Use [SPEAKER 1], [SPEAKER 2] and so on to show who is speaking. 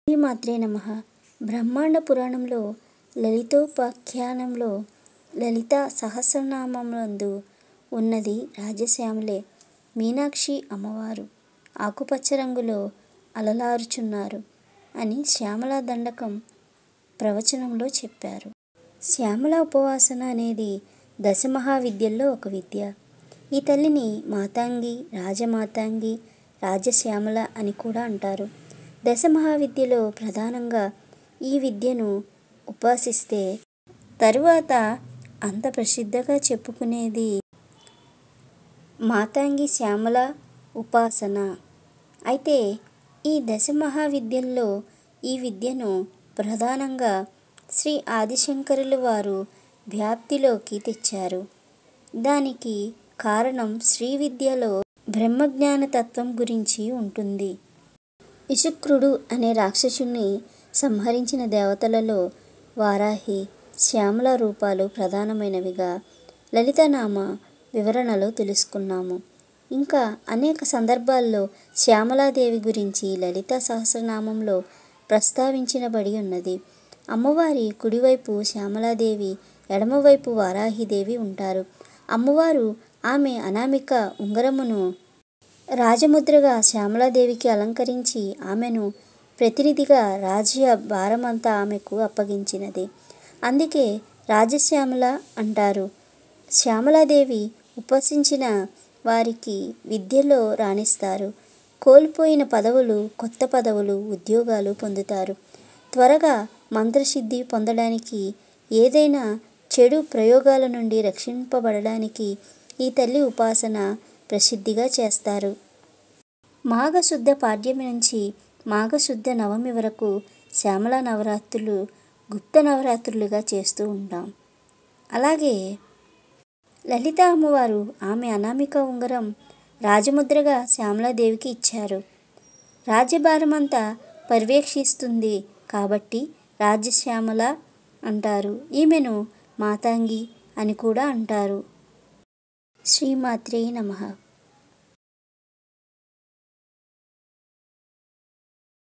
[SPEAKER 1] శ్రీమాత్రే నమః. బ్రహ్మాండ పురాణంలో లలితోపాఖ్యానంలో లలితా సహస్రనామములందు ఉన్నది రాజశ్యామలే. మీనాక్షి అమ్మవారు ఆకుపచ్చ రంగులో అలరారుచున్నారు అని శ్యామలా దండకం ప్రవచనంలో చెప్పారు. శ్యామల ఉపాసన అనేది దశమహావిద్యల్లో ఒక విద్య. ఈ తల్లిని మాతంగి, రాజమాతంగి, రాజశ్యామల అని కూడా అంటారు. దశమహావిద్యలో ప్రధానంగా ఈ విద్యను ఉపాసిస్తే తరువాత అంత ప్రసిద్ధిగా చెప్పుకునేది మాతంగి శ్యామల ఉపాసన. అయితే ఈ దశమహావిద్యల్లో ఈ విద్యను ప్రధానంగా శ్రీ ఆదిశంకరుల వారు వ్యాప్తిలోకి తెచ్చారు. దానికి కారణం శ్రీ విద్యలో బ్రహ్మజ్ఞాన తత్వం గురించి ఉంటుంది. విశుక్రుడు అనే రాక్షసుని సంహరించిన దేవతలలో వారాహి, శ్యామల రూపాలు ప్రధానమైనవిగా లలితనామ వివరణలో తెలుసుకున్నాము. ఇంకా అనేక సందర్భాల్లో శ్యామలాదేవి గురించి లలితా సహస్రనామంలో ప్రస్తావించబడి ఉన్నది. అమ్మవారి కుడివైపు శ్యామలాదేవి, ఎడమవైపు వారాహిదేవి ఉంటారు. అమ్మవారు ఆమె అనామిక ఉంగరమును రాజముద్రగా శ్యామలాదేవికి అలంకరించి ఆమెను ప్రతినిధిగా రాజ్య భారమంతా ఆమెకు అప్పగించినది. అందుకే రాజశ్యామల అంటారు. శ్యామలాదేవి ఉపాసించిన వారికి విద్యలో రాణిస్తారు. కోల్పోయిన పదవులు, కొత్త పదవులు, ఉద్యోగాలు పొందుతారు. త్వరగా మంత్రసిద్ధి పొందడానికి, ఏదైనా చెడు ప్రయోగాల నుండి రక్షింపబడడానికి ఈ తల్లి ఉపాసన ప్రసిద్ధిగా చేస్తారు. మాఘశుద్ధ పాడ్యమి నుంచి మాఘశుద్ధ నవమి వరకు శ్యామల నవరాత్రులు గుప్త నవరాత్రులుగా చేస్తూ ఉంటాం. అలాగే లలిత అమ్మవారు ఆమె అనామిక ఉంగరం రాజముద్రగా శ్యామలాదేవికి ఇచ్చారు. రాజ్యభారమంతా పర్యవేక్షిస్తుంది కాబట్టి రాజశ్యామల అంటారు. ఈమెను మాతంగి అని కూడా అంటారు. శ్రీమాత్రే నమః.